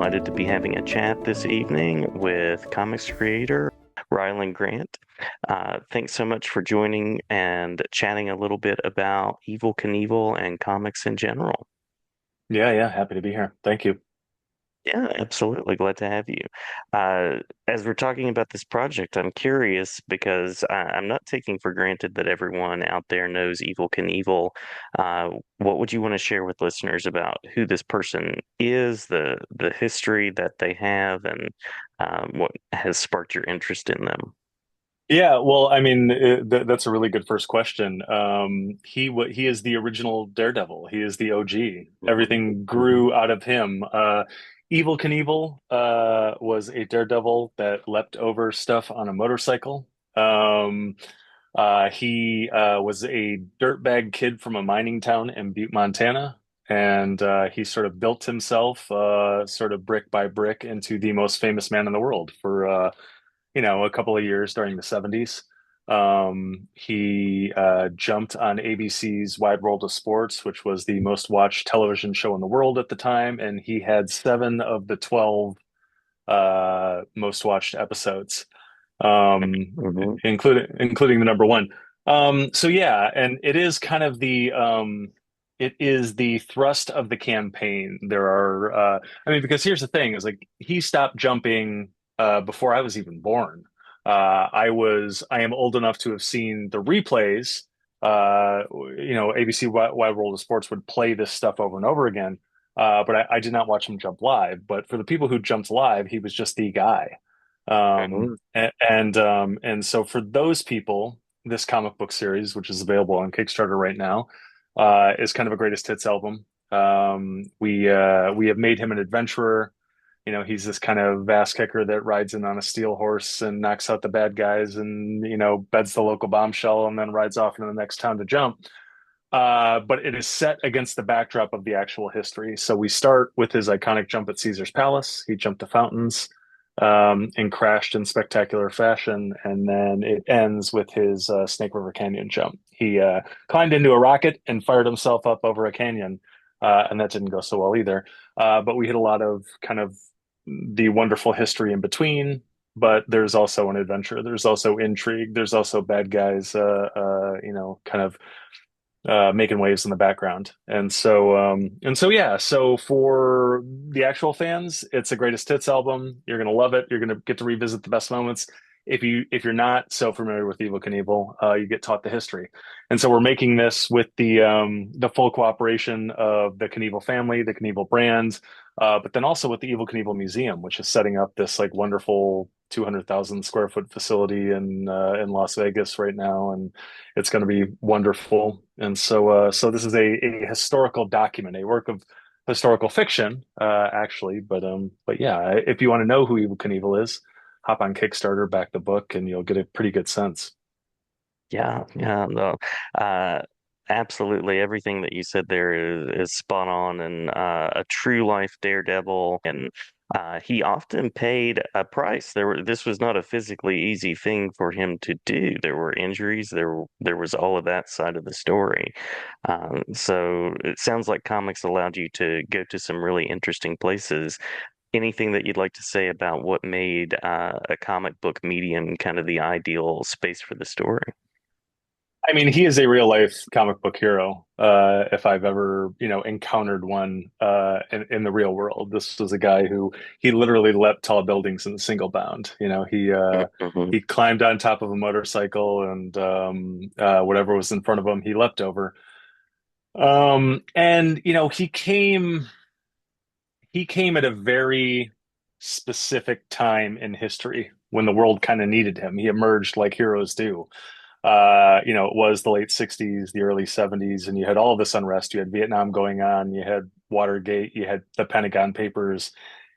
delighted to be having a chat this evening with comics creator Rylend Grant. Thanks so much for joining and chatting a little bit about Evel Knievel and comics in general. Yeah, yeah, happy to be here. Thank you. Yeah, absolutely. Glad to have you. As we're talking about this project, I'm curious because I'm not taking for granted that everyone out there knows Evel Knievel. What would you want to share with listeners about who this person is, the history that they have, and what has sparked your interest in them? Yeah, well, I mean, that's a really good first question. He is the original Daredevil. He is the OG. Everything Mhm. grew out of him. Evel Knievel was a Daredevil that leapt over stuff on a motorcycle. Um, he was a dirtbag kid from a mining town in Butte, Montana, and he sort of built himself, sort of brick by brick, into the most famous man in the world for a couple of years during the 70s. He jumped on ABC's Wide World of Sports, which was the most watched television show in the world at the time, and he had seven of the 12 most watched episodes, Mhm. including the number one. So yeah, and it is kind of it is the thrust of the campaign. There are, I mean, because here's the thing: is like he stopped jumping before I was even born. I am old enough to have seen the replays. ABC Wide World of Sports would play this stuff over and over again. But I did not watch him jump live. But for the people who jumped live, he was just the guy. Mhm. And so for those people, this comic book series, which is available on Kickstarter right now, is kind of a greatest hits album. We have made him an adventurer. He's this kind of ass kicker that rides in on a steel horse and knocks out the bad guys and beds the local bombshell and then rides off into the next town to jump. But it is set against the backdrop of the actual history. So we start with his iconic jump at Caesar's Palace. He jumped the fountains and crashed in spectacular fashion. And then it ends with his Snake River Canyon jump. He climbed into a rocket and fired himself up over a canyon. And that didn't go so well either. But we hit a lot of kind of the wonderful history in between. But there's also an adventure. There's also intrigue. There's also bad guys, kind of making waves in the background. And so yeah, so for the actual fans, it's a greatest hits album. You're gonna love it. You're gonna get to revisit the best moments. If you're not so familiar with Evel Knievel, you get taught the history. And so we're making this with the full cooperation of the Knievel family, the Knievel brand, but then also with the Evel Knievel Museum, which is setting up this like wonderful 200,000 square foot facility in Las Vegas right now, and it's going to be wonderful. And so this is a historical document, a work of historical fiction, actually. But yeah, if you want to know who Evel Knievel is, hop on Kickstarter, back the book, and you'll get a pretty good sense. Yeah, yeah, no, uh, absolutely. Everything that you said there is spot on, and a true life daredevil. And he often paid a price. This was not a physically easy thing for him to do. There were injuries. There was all of that side of the story. So it sounds like comics allowed you to go to some really interesting places. Anything that you'd like to say about what made a comic book medium kind of the ideal space for the story? I mean, he is a real life comic book hero. If I've ever, encountered one in the real world, this was a guy who he literally leapt tall buildings in a single bound. Mhm. He climbed on top of a motorcycle and whatever was in front of him, he leapt over. And he came at a very specific time in history when the world kind of needed him. He emerged like heroes do. It was the late 60s, the early 70s, and you had all this unrest. You had Vietnam going on, you had Watergate, you had the Pentagon Papers,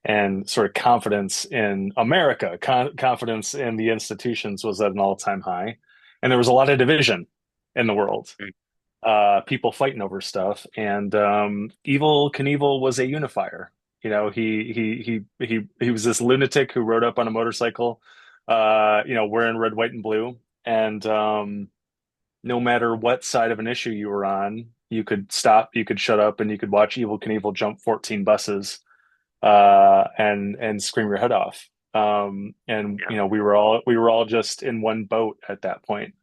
and sort of confidence in America, confidence in the institutions was at an all-time high. And there was a lot of division in the world, people fighting over stuff. And Evel Knievel was a unifier. He was this lunatic who rode up on a motorcycle, wearing red, white, and blue. And no matter what side of an issue you were on, you could stop, you could shut up, and you could watch Evel Knievel jump 14 buses and scream your head off. And Yeah. you know, we were all just in one boat at that point.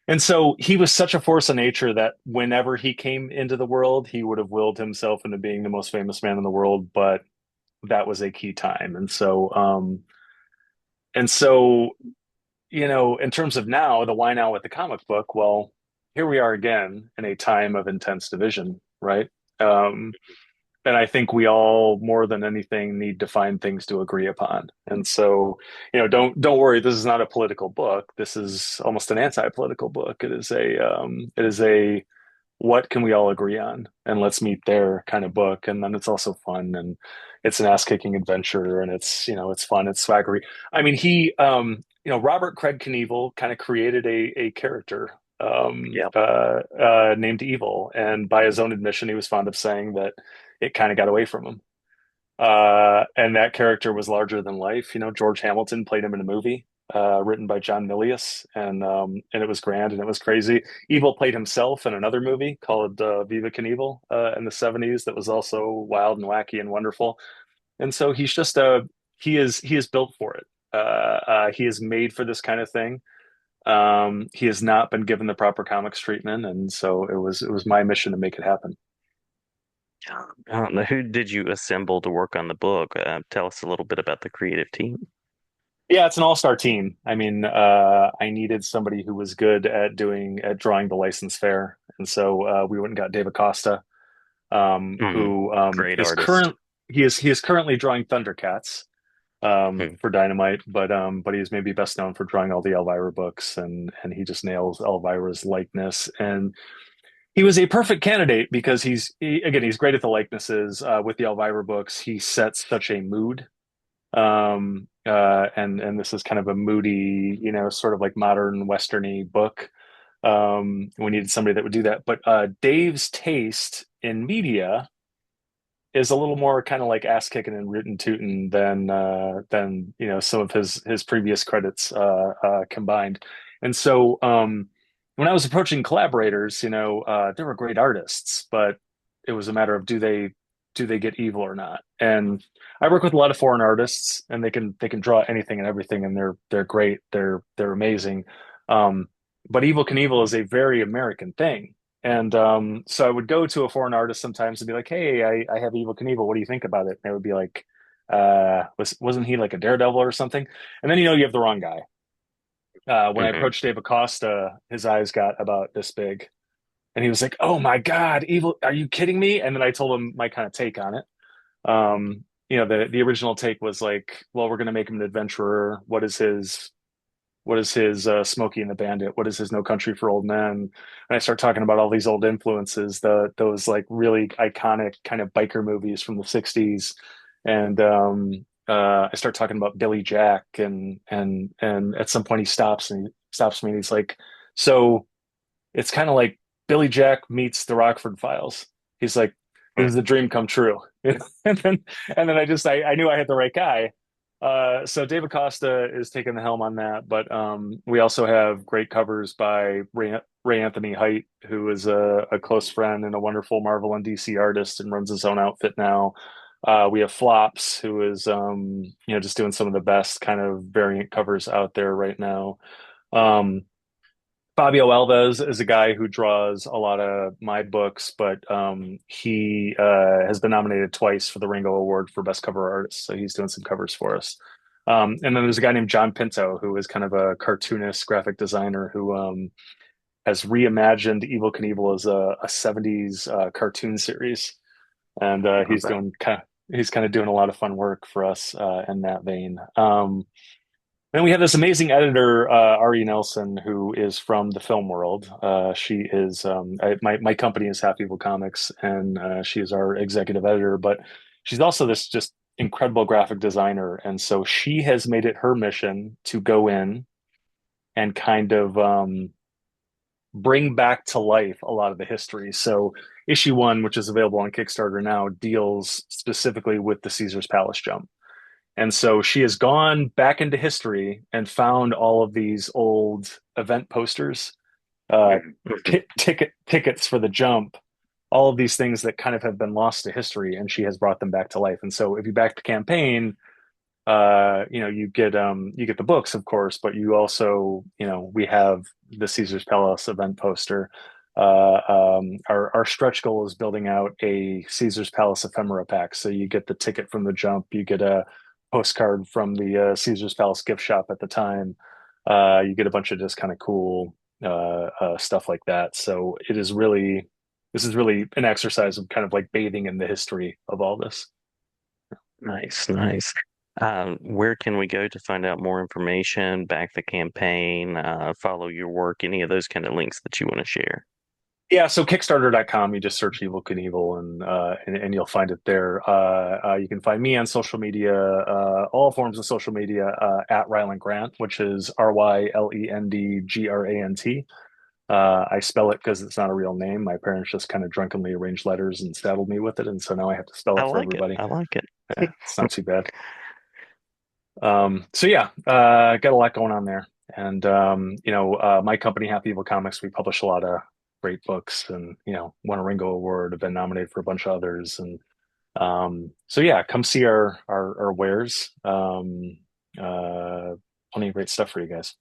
And so he was such a force of nature that whenever he came into the world, he would have willed himself into being the most famous man in the world, but that was a key time. And so, you know, in terms of now, the why now with the comic book, well, here we are again in a time of intense division, right? Um, and I think we all, more than anything, need to find things to agree upon. And so, you know, don't worry. This is not a political book. This is almost an anti-political book. It is a what can we all agree on, and let's meet there kind of book. And then it's also fun, and it's an ass-kicking adventure, and it's you know it's fun, it's swaggery. I mean, Robert Craig Knievel kind of created a character Yeah. named Evil, and by his own admission, he was fond of saying that it kind of got away from him. And that character was larger than life. You know, George Hamilton played him in a movie written by John Milius, and it was grand and it was crazy. Evil played himself in another movie called Viva Knievel in the '70s that was also wild and wacky and wonderful. And so he is built for it. He is made for this kind of thing. He has not been given the proper comics treatment, and so it was my mission to make it happen. Who did you assemble to work on the book? Tell us a little bit about the creative team. Yeah, it's an all-star team. I mean, I needed somebody who was good at drawing the license fair, and so we went and got Dave Acosta, Mm, who great is artist. current. He is currently drawing Thundercats Mm. for Dynamite, but he's maybe best known for drawing all the Elvira books, and he just nails Elvira's likeness. And he was a perfect candidate because again he's great at the likenesses. With the Elvira books, he sets such a mood and this is kind of a moody, you know, sort of like modern westerny book. We needed somebody that would do that. But Dave's taste in media is a little more kind of like ass kicking and rootin' tootin' than you know some of his previous credits combined. And so when I was approaching collaborators, you know, they were great artists, but it was a matter of do they get evil or not? And I work with a lot of foreign artists, and they can draw anything and everything, and they're great, they're amazing. Um, but Evel Knievel is a very American thing. And so I would go to a foreign artist sometimes and be like, "Hey, I have Evel Knievel. What do you think about it?" And they would be like, wasn't he like a daredevil or something?" And then you know you have the wrong guy. When I Hmm. approached Dave Acosta, his eyes got about this big, and he was like, "Oh my God, Evil, are you kidding me?" And then I told him my kind of take on it. You know, the original take was like, "Well, we're going to make him an adventurer. What is his Smokey and the Bandit? What is his No Country for Old Men?" And I start talking about all these old influences, those like really iconic kind of biker movies from the '60s, and I start talking about Billy Jack, and at some point he stops me and he's like, "So it's kind of like Billy Jack meets the Rockford Files." He's like, "This is a dream come true." And then I knew I had the right guy. So Dave Acosta is taking the helm on that, but we also have great covers by Ray Anthony Height, who is a close friend and a wonderful Marvel and DC artist and runs his own outfit now. We have Flops, who is you know just doing some of the best kind of variant covers out there right now. Um, Fabio Alves is a guy who draws a lot of my books, but he has been nominated twice for the Ringo Award for Best Cover Artist, so he's doing some covers for us. And then there's a guy named John Pinto, who is kind of a cartoonist, graphic designer who has reimagined Evel Knievel as a '70s cartoon series, and Yeah, he's kind of doing a lot of fun work for us in that vein. Then we have this amazing editor, Ari Nelson, who is from the film world. She is my company is Half Evil Comics, and she is our executive editor. But she's also this just incredible graphic designer, and so she has made it her mission to go in and kind of bring back to life a lot of the history. So issue one, which is available on Kickstarter now, deals specifically with the Caesar's Palace jump. And so she has gone back into history and found all of these old event posters, uh, Mhm. tickets for the jump, all of these things that kind of have been lost to history, and she has brought them back to life. And so if you back the campaign, you get the books, of course, but you also, we have the Caesar's Palace event poster. Our stretch goal is building out a Caesar's Palace ephemera pack. So you get the ticket from the jump, you get a postcard from the Caesar's Palace gift shop at the time. You get a bunch of just kind of cool stuff like that. So this is really an exercise of kind of like bathing in the history of all this. Nice, nice. Where can we go to find out more information, back the campaign, follow your work, any of those kind of links that you want to share? Yeah, so Kickstarter.com, you just search Evel Knievel and you'll find it there. You can find me on social media, all forms of social media, at Rylend Grant, which is RYLENDGRANT. I spell it because it's not a real name. My parents just kind of drunkenly arranged letters and saddled me with it, and so now I have to spell I it for like it. everybody. I like it. Yeah, it's not too bad. So yeah, got a lot going on there. And my company, Happy Evil Comics, we publish a lot of great books and, won a Ringo Award, have been nominated for a bunch of others. And so yeah, come see our wares. Plenty of great stuff for you guys.